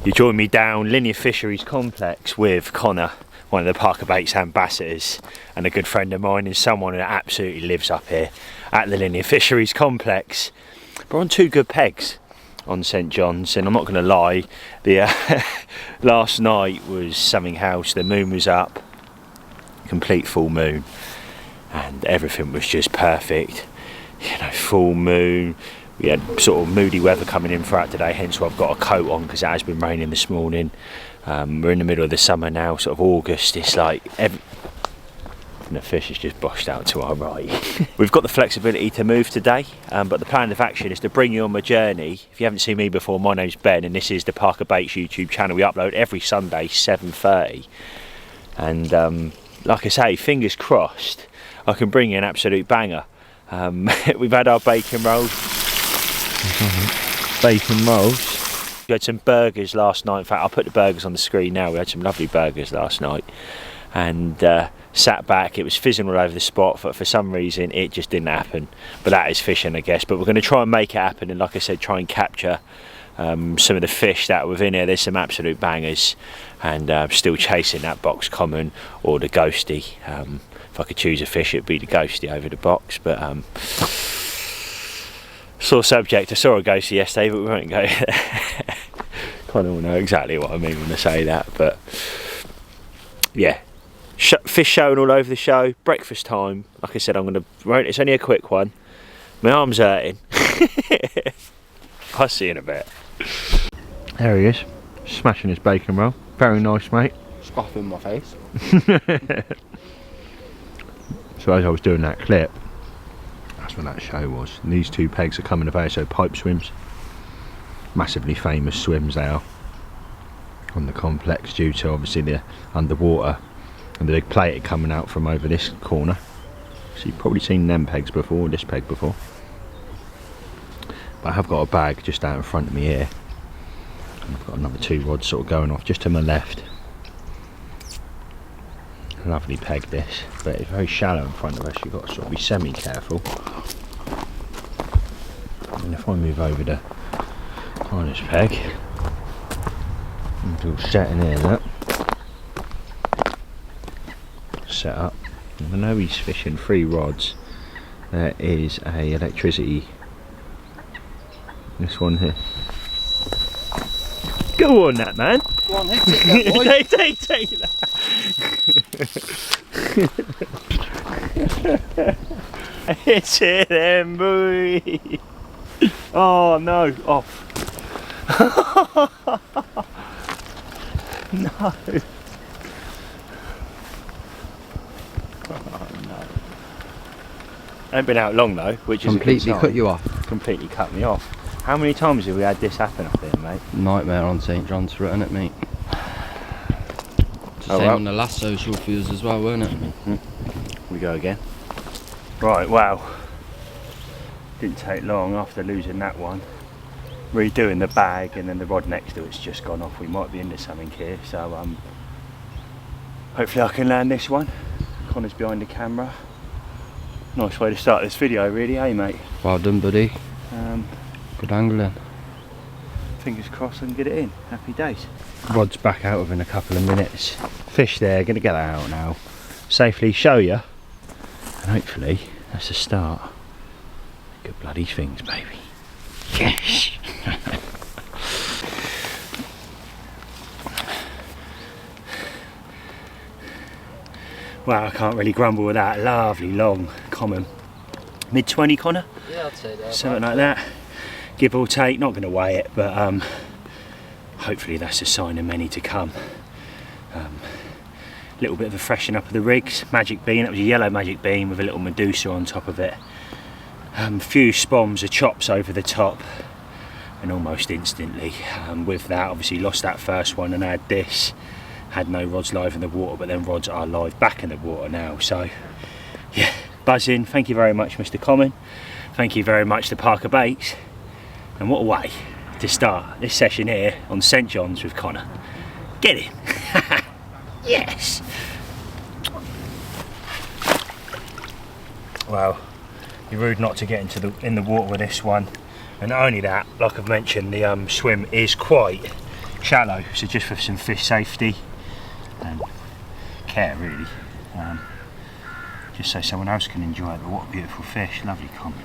You join me down Linear Fisheries complex with Connor, one of the Parker Baits ambassadors and a good friend of mine, and someone who absolutely lives up here at the Linear Fisheries complex. We're on two good pegs on St John's, and I'm not going to lie, the last night was something else. The moon was up, complete full moon, and everything was just perfect. You know, full moon. We had sort of moody weather coming in throughout today, hence why I've got a coat on, because it has been raining this morning. We're in the middle of the summer now, sort of August. It's like and the fish is just boshed out to our right. We've got the flexibility to move today, but the plan of action is to bring you on my journey. If you haven't seen me before, my name's Ben, and this is the Parker Baits YouTube channel. We upload every Sunday, 7:30. And like I say, fingers crossed, I can bring you an absolute banger. We've had our bacon rolls. Bacon rolls. We had some burgers last night. In fact, I'll put the burgers on the screen now. We had some lovely burgers last night, and sat back. It was fizzing all over the spot, but for some reason it just didn't happen. But that is fishing, I guess. But we're going to try and make it happen, and like I said, try and capture some of the fish that are within here. There's some absolute bangers, and still chasing that box common or the ghostie. If I could choose a fish, it'd be the ghostie over the box, but sore subject. I saw a ghostie yesterday, but we won't go there. Kind of know exactly what I mean when I say that, but yeah, fish showing all over the show. Breakfast time. Like I said, it's only a quick one. My arm's hurting. I'll see you in a bit. There he is, smashing his bacon roll. Very nice, mate. Scoff in my face. So as I was doing that clip, that's when that show was. And these two pegs are coming of so pipe swims. Massively famous swims they are on the complex, due to obviously the underwater and the big plate coming out from over this corner. So you've probably seen them pegs before, this peg before. But I have got a bag just out in front of me here. And I've got another two rods sort of going off just to my left. Lovely peg this, but it's very shallow in front of us. You've got to sort of be semi-careful. And if I move over to Connor's peg, it's all set in here, look. Set up. I know he's fishing 3 rods. There is a electricity. This one here. Go on, that man. Go on, hit it, that boy. take that. Hit it then, boy. Oh no, off. No. Oh no. I ain't been out long though, which is completely cut you off. Completely cut me off. How many times have we had this happen up here, mate? Nightmare on St John's for it, isn't it, mate? It's the same on the last social fuse as well, weren't it? We go again. Right, wow. Didn't take long after losing that one. Redoing the bag, and then the rod next to it's just gone off. We might be into something here, so hopefully I can land this one. Connor's behind the camera. Nice way to start this video, really, eh, mate? Well done, buddy. Good angling. Fingers crossed I can get it in. Happy days. Rod's back out within a couple of minutes. Fish there, gonna get that out now. Safely show you. And hopefully that's the start. Good bloody things, baby. Yes! Wow, I can't really grumble with that. Lovely, long, common. Mid-20, Connor? Yeah, I'd say that. Something like that. Give or take, not going to weigh it, but hopefully that's a sign of many to come. Little bit of a freshen up of the rigs. Magic bean, that was a yellow magic bean with a little Medusa on top of it. Few spoms of chops over the top, and almost instantly with that, obviously lost that first one and had this. Had no rods live in the water, but then rods are live back in the water now. So yeah, buzzing. Thank you very much, Mr. Common. Thank you very much to Parker Baits. And what a way to start this session here on St John's with Connor. Get in. Yes. Well, you're rude not to get in the water with this one. And not only that, like I've mentioned, the swim is quite shallow, so just for some fish safety and care really, just so someone else can enjoy it. But what a beautiful fish, lovely common,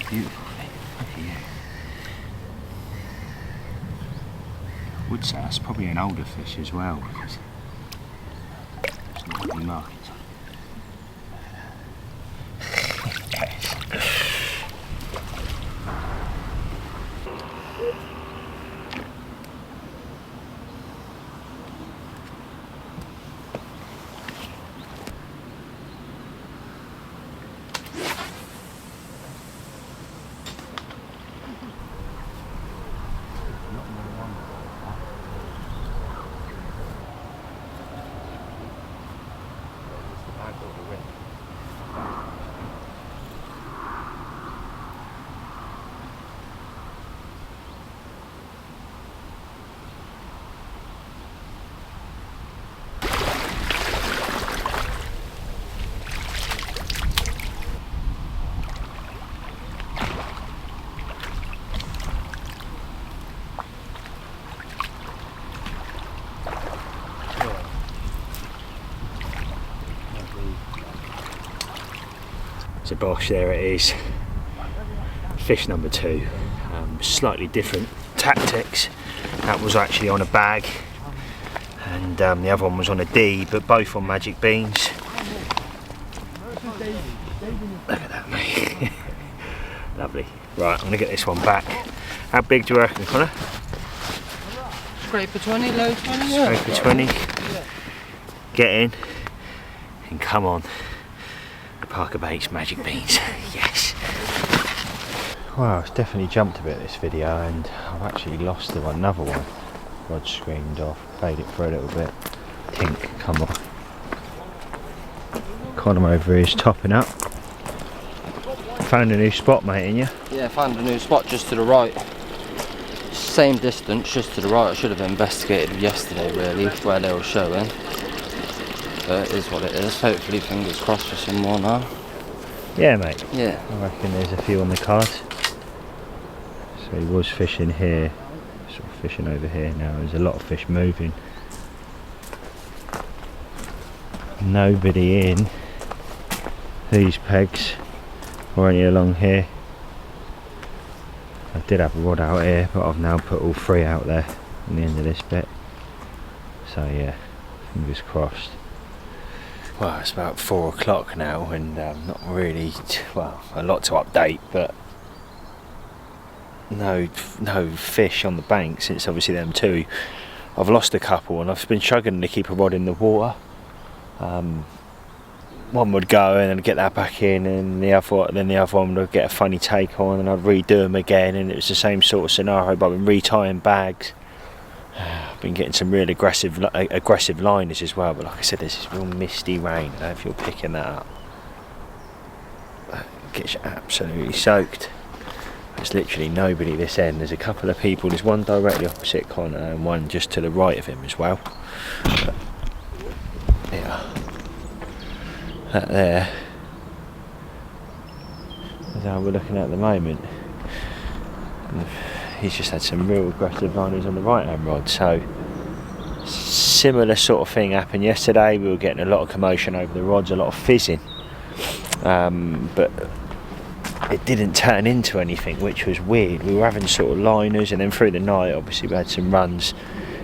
beautiful thing, look at you. I would say that's probably an older fish as well, because there's not really markings on it. Yes. So Bosh, there it is, fish number 2, slightly different tactics. That was actually on a bag and the other one was on a D, but both on magic beans. Look at that, mate. Lovely. Right, I'm going to get this one back. How big do you reckon, Connor? Scraper 20, low 20, yeah. Scraper 20. Get in and come on. Parker Baits magic beans. Yes. Wow, it's definitely jumped a bit this video, and I've actually lost another one. Rod screamed off, played it for a little bit. Tink, come on. Column over here is topping up. Found a new spot, mate, ain't you? Yeah, found a new spot just to the right. Same distance, just to the right. I should have investigated yesterday, really, where they were showing. But it is what it is. Hopefully, fingers crossed for some more now. Yeah, mate. Yeah. I reckon there's a few on the cards. So he was fishing here, sort of fishing over here now. There's a lot of fish moving. Nobody in these pegs or any along here. I did have a rod out here, but I've now put all 3 out there on the end of this bit. So yeah, fingers crossed. Well, it's about 4 o'clock now, and not really, well, a lot to update, but no fish on the bank since obviously them 2. I've lost a couple, and I've been struggling to keep a rod in the water. One would go and then get that back in, and the other one would get a funny take on, and I'd redo them again, and it was the same sort of scenario, but I've been retying bags. I've been getting some real aggressive liners as well, but like I said, there's this real misty rain. I don't know if you're picking that up. That gets you absolutely soaked. There's literally nobody this end. There's a couple of people. There's one directly opposite Connor and one just to the right of him as well. But, yeah, that there is how we're looking at the moment. And he's just had some real aggressive liners on the right hand rod, so similar sort of thing happened yesterday. We were getting a lot of commotion over the rods, a lot of fizzing, but it didn't turn into anything, which was weird. We were having sort of liners, and then through the night obviously we had some runs,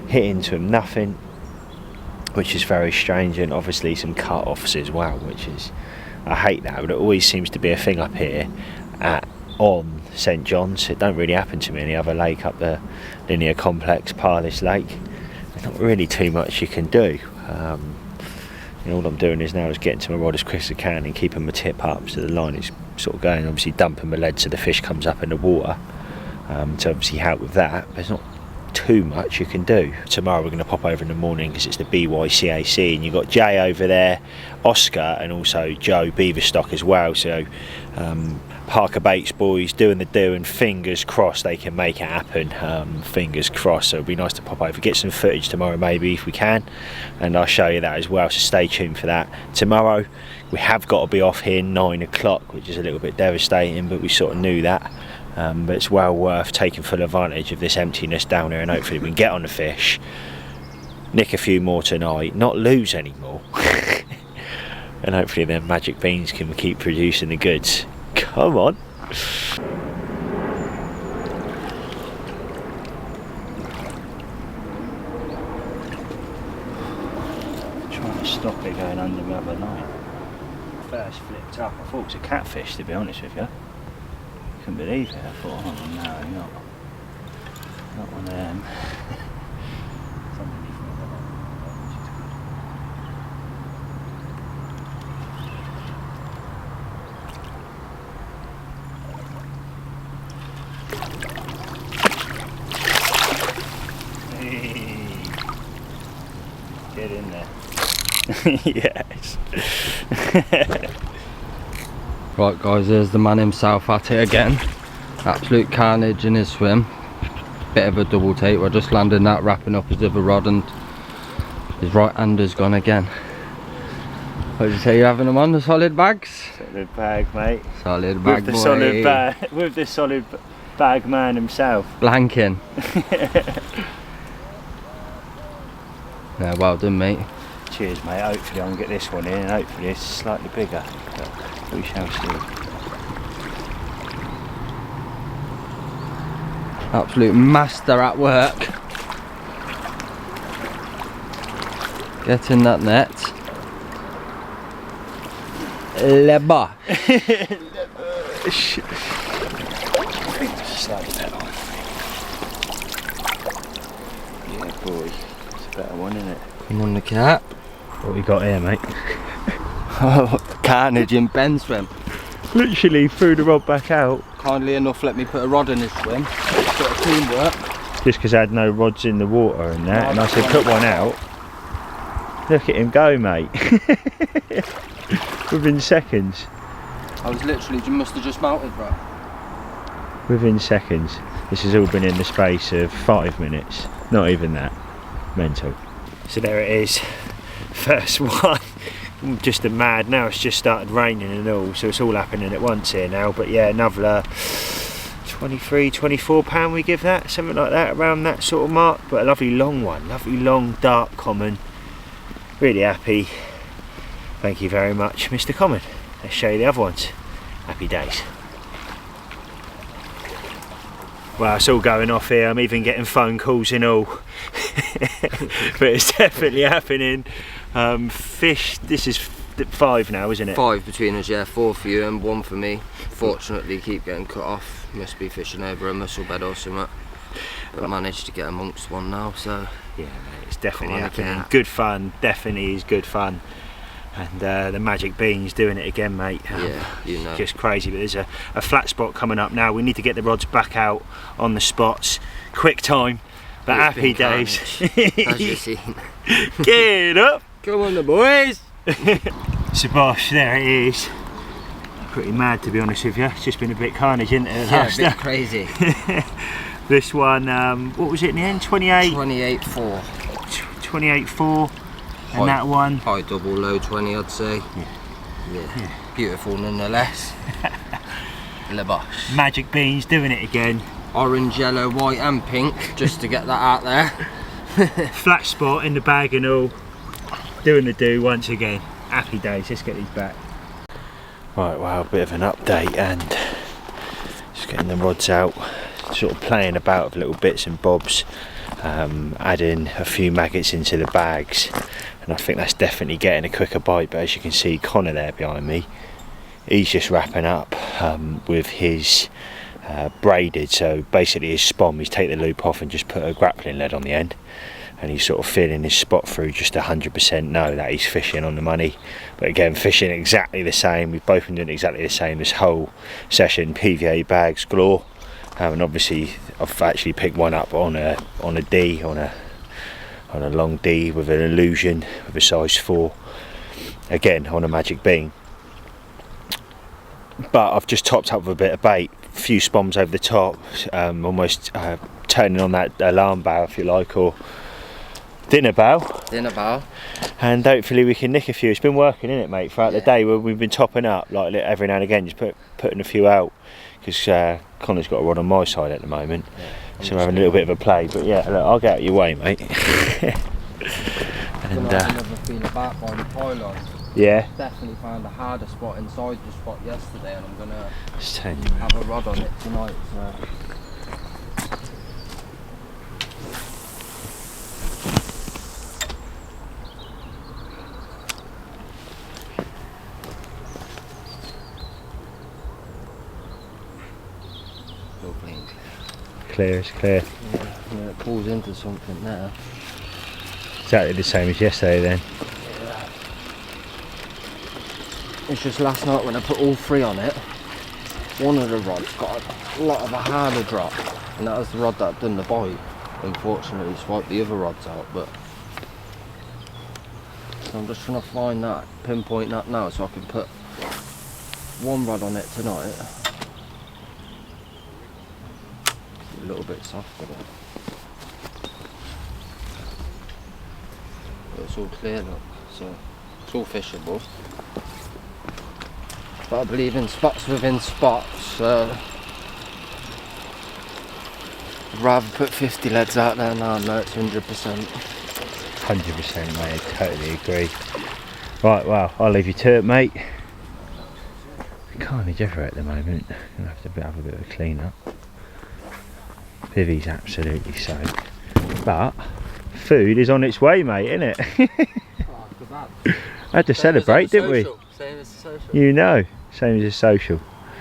hit into them, nothing, which is very strange, and obviously some cut-offs as well, which is, I hate that, but it always seems to be a thing up here on St John's. It don't really happen to me any other lake up the linear complex, Parlis Lake. There's not really too much you can do. All I'm doing is now is getting to my rod as quick as I can and keeping my tip up so the line is sort of going, obviously dumping my lead so the fish comes up in the water, to obviously help with that. But there's not too much you can do. Tomorrow we're going to pop over in the morning because it's the BYCAC, and you've got Jay over there, Oscar, and also Joe Beaverstock as well. So Parker Baits boys doing the do, and fingers crossed they can make it happen. Fingers crossed. So it'll be nice to pop over, get some footage tomorrow maybe if we can, and I'll show you that as well, so stay tuned for that. Tomorrow We have got to be off here 9 o'clock, which is a little bit devastating, but we sort of knew that. But it's well worth taking full advantage of this emptiness down here, and hopefully we can get on the fish, nick a few more tonight, not lose any more, and hopefully the magic beans can keep producing the goods. Come on. Trying to stop it going under the other line. First flipped up, I thought it was a catfish, to be honest with you. Couldn't believe it. I thought, oh no, not one of them. Get in there. Yes. Right guys, there's the man himself at it again. Absolute carnage in his swim. Bit of a double take. We're just landing that, wrapping up his other rod, and his right hander's gone again. What did you say, you're having them on, the solid bags? Solid bag, mate. Solid bag, with the boy. solid bag, with the solid bag man himself. Blanking. Yeah, well done, mate. Cheers, mate. Hopefully I can get this one in, and hopefully it's slightly bigger. But we shall see. Absolute master at work. Get in that net. Leba. Slightly better one. Yeah, boy. It's a better one, isn't it? Come on, the cat. What we got here, mate? Carnage in Ben's swim. Literally threw the rod back out. Kindly enough, let me put a rod in his swim. Bit of teamwork. Just because I had no rods in the water and that, and I said put one out. Look at him go, mate. Within seconds. I was literally, you must have just mounted, bro. Within seconds. This has all been in the space of 5 minutes. Not even that. Mental. So there it is. First one. Just a mad, now it's just started raining and all, so it's all happening at once here now. But yeah, another 23, 24 pound we give that, something like that, around that sort of mark. But a lovely long one, lovely long dark common. Really happy. Thank you very much, Mr. Common. Let's show you the other ones. Happy days. Well, it's all going off here. I'm even getting phone calls and all. But it's definitely happening. Fish, this is 5 now, isn't it? 5 between us, yeah. 4 for you and 1 for me. Fortunately, keep getting cut off. Must be fishing over a mussel bed or something. But managed to get amongst one now, so yeah, mate, it's definitely happening. again. Good fun, definitely is good fun. And the magic bean's doing it again, mate. Yeah, you know. Just crazy. But there's a flat spot coming up now. We need to get the rods back out on the spots. Quick time, but happy days. As you've seen. Get up. Come on, the boys. So bosh, there it is. Pretty mad, to be honest with you. It's just been a bit carnage, isn't it? Yeah, a bit crazy. This one, what was it in the end? 28? 28.4. 28.4. And that one? High double, low 20, I'd say. Yeah. Beautiful nonetheless. Labosh. Magic beans doing it again. Orange, yellow, white and pink, just to get that out there. Flat spot in the bag and all. Doing the do once again. Happy days, let's get these back. Right, well, a bit of an update, and just getting the rods out, sort of playing about with little bits and bobs, adding a few maggots into the bags, and I think that's definitely getting a quicker bite. But as you can see, Connor there behind me, he's just wrapping up with his braided, so basically his spom, he's take the loop off and just put a grappling lead on the end, and he's sort of feeling his spot through just 100% know that he's fishing on the money. But again, fishing exactly the same. We've both been doing exactly the same this whole session. PVA bags galore, and obviously I've actually picked one up on a D, on a long D with an illusion with a size 4, again on a magic bean. But I've just topped up with a bit of bait, a few spoms over the top, almost turning on that alarm bow, if you like, or dinner bell. Dinner bell. And hopefully we can nick a few. It's been working, isn't it, mate, throughout the day. Where we've been topping up, like every now and again, just putting a few out. Because Connor's got a rod on my side at the moment. Yeah, so we're having a little bit of a play. But yeah, look, I'll get out of your way, mate. And another feel about by the pylon. Yeah. Definitely found a harder spot inside the spot yesterday, and I'm gonna have have a rod on it tonight. So. Still clean. Clear as clear. Yeah, it pulls into something now. Exactly the same as yesterday then. It's just last night when I put all three on it, one of the rods got a lot of a harder drop, and that was the rod that done the bite. Unfortunately, swiped the other rods out, but so I'm just trying to find that, pinpoint that now, so I can put one rod on it tonight. A little bit softer, but it's all clear, look, so it's all fishable. But I believe in spots within spots, so I'd rather put 50 leads out there now. No, it's 100%. 100%, mate, I totally agree. Right, well, I'll leave you to it, mate. Carnage everywhere at the moment. Gonna have to have a bit of a clean up. Vivi's absolutely soaked. But food is on its way, mate, isn't it? Had to celebrate, didn't we? Same as the social. You know, same as a social.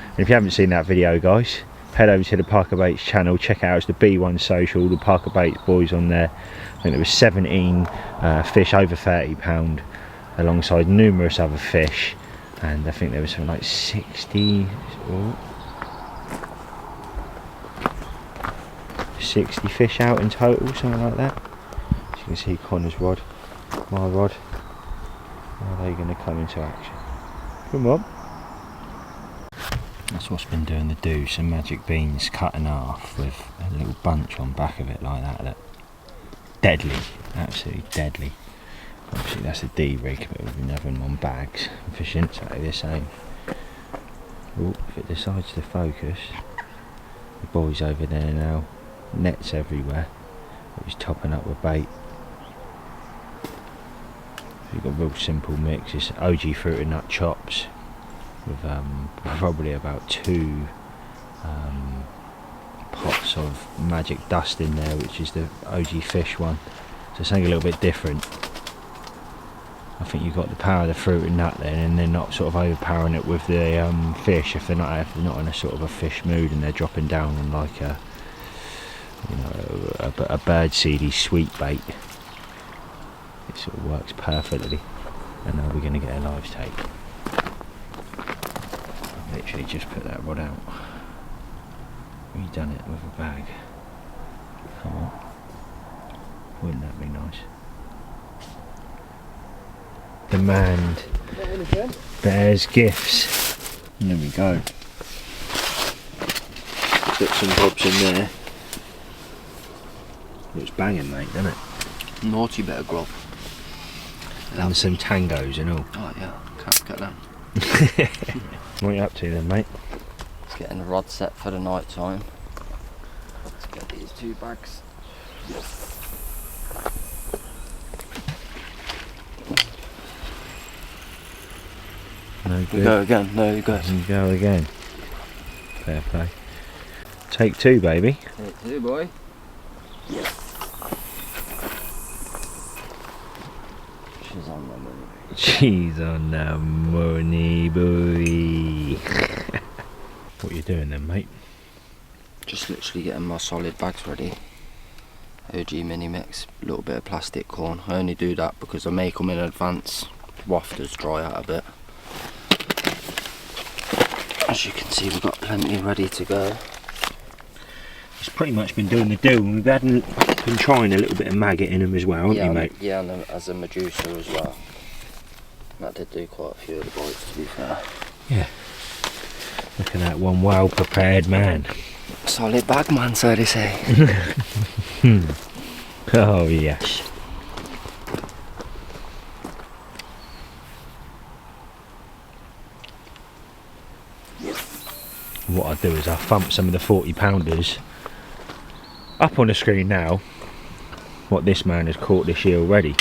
And if you haven't seen that video, guys, head over to the Parker Baits channel, check it out. It's the B1 social, the Parker Baits boys on there. I think there was 17 fish over £30 alongside numerous other fish, and I think there was something like 60 fish out in total, something like that. As you can see, Connor's rod, my rod. Are they going to come into action? Come on. That's what's been doing the do, some magic beans cut in half with a little bunch on back of it like that. Look. Deadly, absolutely deadly. Obviously that's a D rig, but we've been having them on bags. Fishing exactly the same. Oh, if it decides to focus, the boys over there now, nets everywhere. He's topping up with bait. You've got a real simple mix. It's OG fruit and nut chops with probably about 2 pots of magic dust in there, which is the OG fish one. So something a little bit different. I think you've got the power of the fruit and nut then, and they're not sort of overpowering it with the fish if they're not in a sort of a fish mood and they're dropping down on like a, you know, a birdseedy sweet bait. It sort of works perfectly. And now we're going to get a live take. I've literally just put that rod out. We've done it with a bag. Come on. Wouldn't that be nice? Demand bears gifts. And there we go. Put some bobs in there. Looks banging, mate, doesn't it? Naughty bit of grub. And some tangos and all. Oh yeah, can't get them. What are you up to then, mate? Just getting the rod set for the night time. Let's get these 2 bags. No good. We go again, no good. You go again. Fair play. Take 2, baby. Take 2, boy. She's on the money. She's on the money, boy. What you doing then, mate? Just literally getting my solid bags ready. OG mini mix, a little bit of plastic corn. I only do that because I make them in advance. Wafters dry out a bit. As you can see, we've got plenty ready to go. It's pretty much been doing the do, and we've been trying a little bit of maggot in them as well, haven't yeah, you, mate? Yeah, and as a Medusa as well. That did do quite a few of the bites, to be fair. Yeah. Look at that one well prepared man. Solid bag man, so they say. Oh yes. What I'll do is I'll thump some of the 40 pounders up on the screen now, what this man has caught this year already.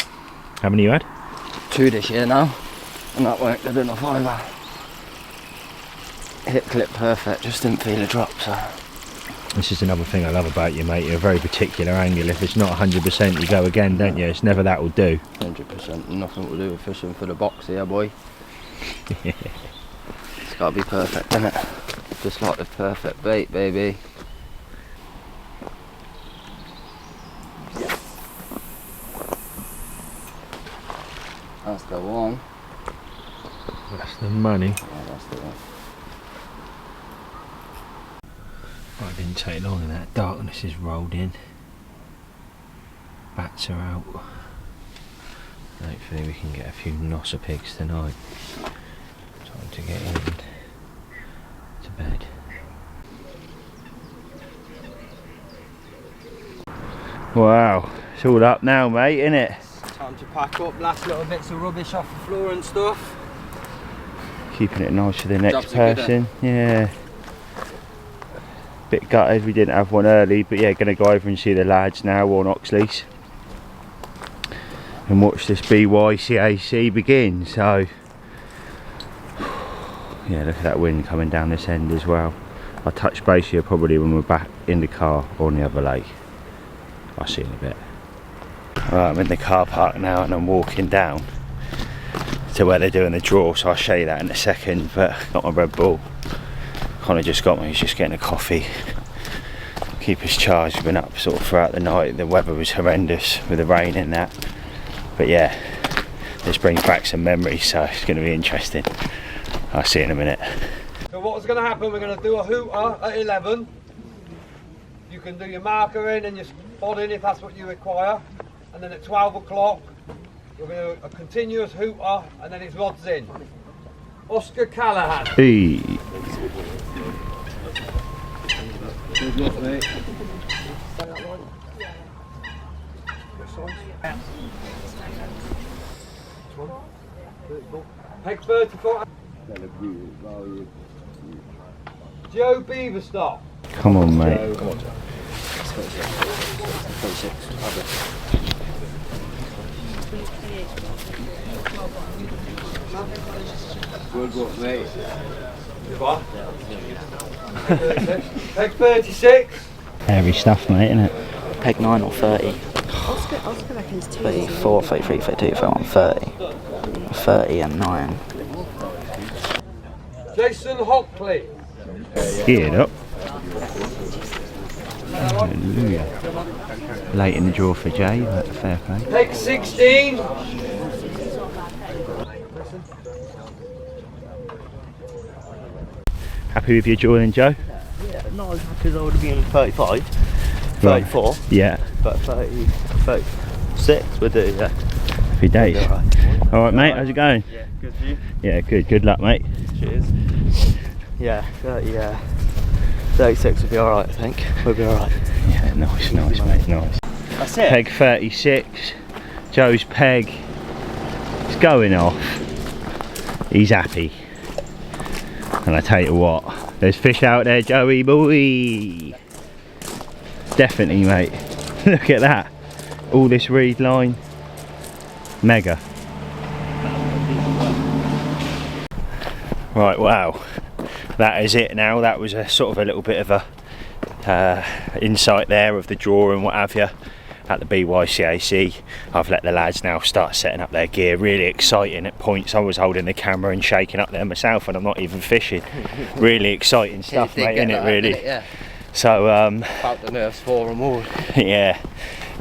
How many you had? 2 this year now, and that weren't good enough either. Hit clip perfect, just didn't feel a drop, so. This is another thing I love about you, mate. You're a very particular angle. If it's not 100%, you go again, don't you? It's never that will do. 100%, nothing to do with fishing for the box here, boy. It's gotta be perfect, innit? Just like the perfect bait, baby. That's the one. That's the money. Yeah, that's the one. Oh, it didn't take long and that darkness has rolled in. Bats are out. Hopefully we can get a few nosser pigs tonight. Time to get in to bed. Wow, it's all up now, mate, isn't it? Time to pack up, last little bits of rubbish off the floor and stuff. Keeping it nice for the next Jobs are good, person. Yeah. Bit gutted we didn't have one early, but yeah, gonna go over and see the lads now on Oxley's and watch this BYCAC begin. So yeah, look at that wind coming down this end as well. I'll touch base here probably when we're back in the car or on the other lake. I'll see you in a bit. Right, I'm in the car park now and I'm walking down to where they're doing the draw, so I'll show you that in a second. But got my Red Bull. Conor just got me, he's just getting a coffee. Keep us charged, we've been up sort of throughout the night. The weather was horrendous with the rain and that. But yeah, this brings back some memories, so it's going to be interesting. I'll see you in a minute. So what's going to happen, we're going to do a hooter at 11. You can do your marker in and your spot in if that's what you require. And then at 12 o'clock, you'll do a continuous hooter and then it's rods in. Oscar Callahan. Hey. Good luck, mate. Peg 34. Joe Beaverstock. Come on, mate. Come on, Joe. 36. Good luck, mate. What? Peg 36. Heavy stuff, mate, isn't it? Peg 9 or 30. Oscar reckons 2. 34, 33, 32, 31, 30. 30 and 9. Jason Hockley. Geared up. Hallelujah. Late in the draw for Jay, but fair play. Peg 16. Happy with your draw then, Joe? Yeah, not as happy as I would have been 35, 34, Right. Yeah. but 30, 36 would do, yeah. Happy days. Alright. Alright, mate, how's it going? Yeah, good for you. Yeah, good. Good luck, mate. Cheers. Yeah, 30, 36 would be alright, I think. We'll be alright. Yeah, nice, nice, mate, nice. That's it. Peg 36. Joe's peg. It's going off. He's happy. And I tell you what, there's fish out there, Joey boy. Definitely, mate. Look at that. All this reed line. Mega. Right, wow. That is it now. That was a sort of a little bit of a insight there of the draw and what have you at the BYCAC. I've let the lads now start setting up their gear. Really exciting at points. I was holding the camera and shaking up there myself and I'm not even fishing. Really exciting stuff, mate, isn't it, really? Yeah. So About the nerves for them all. yeah,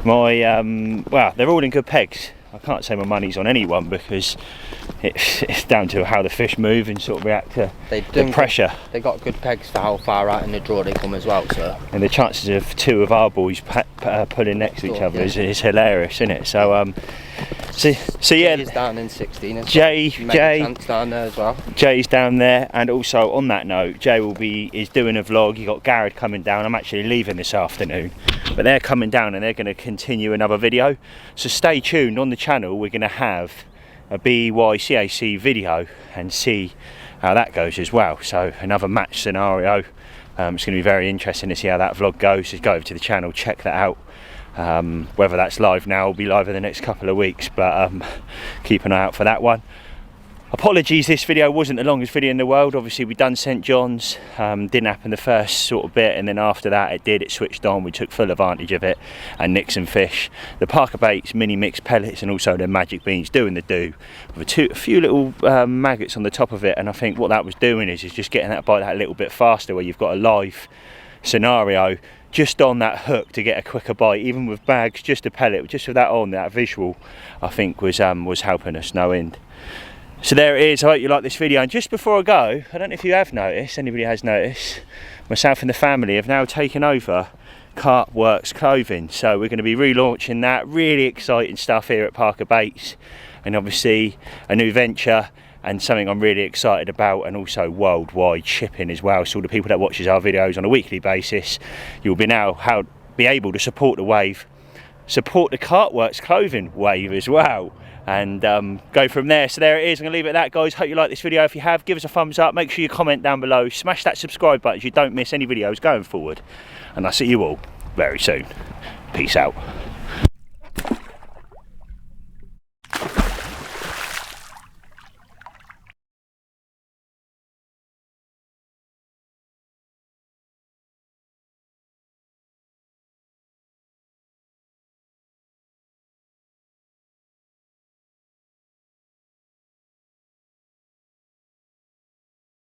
my well, they're all in good pegs. I can't say my money's on anyone because it's down to how the fish move and sort of react to the pressure. They got good pegs for how far out in the draw they come as well, so. And the chances of two of our boys pulling next to each other is hilarious, isn't it? So so yeah, Jay's down in 16. Jay down there as well. Jay's down there, and also on that note, Jay is doing a vlog. You got Garrett coming down. I'm actually leaving this afternoon, but they're coming down and they're going to continue another video. So stay tuned on the channel. We're going to have a BYCAC video and see how that goes as well. So another match scenario. It's going to be very interesting to see how that vlog goes. Just go over to the channel, check that out. Whether that's live now, will be live in the next couple of weeks, but keep an eye out for that one. Apologies, this video wasn't the longest video in the world. Obviously we done St John's, didn't happen the first sort of bit, and then after that it did, it switched on. We took full advantage of it and nicked some fish. The Parker Baits mini mix pellets and also the magic beans doing the do with a few little maggots on the top of it, and I think what that was doing is just getting that bite that little bit faster, where you've got a live scenario just on that hook to get a quicker bite, even with bags, just a pellet, just with that on, that visual I think was helping us no end. So there it is. I hope you like this video, and just before I go, I don't know if you have noticed, anybody has noticed, myself and the family have now taken over Carp Works clothing, so we're going to be relaunching that. Really exciting stuff here at Parker Baits, and obviously a new venture and something I'm really excited about, and also worldwide shipping as well. So all the people that watches our videos on a weekly basis, you'll be able to support the wave, support the Carp Works clothing wave as well, and go from there. So there it is. I'm gonna leave it at that, guys. Hope you like this video. If you have, give us a thumbs up, make sure you comment down below, smash that subscribe button so you don't miss any videos going forward, and I'll see you all very soon. Peace out.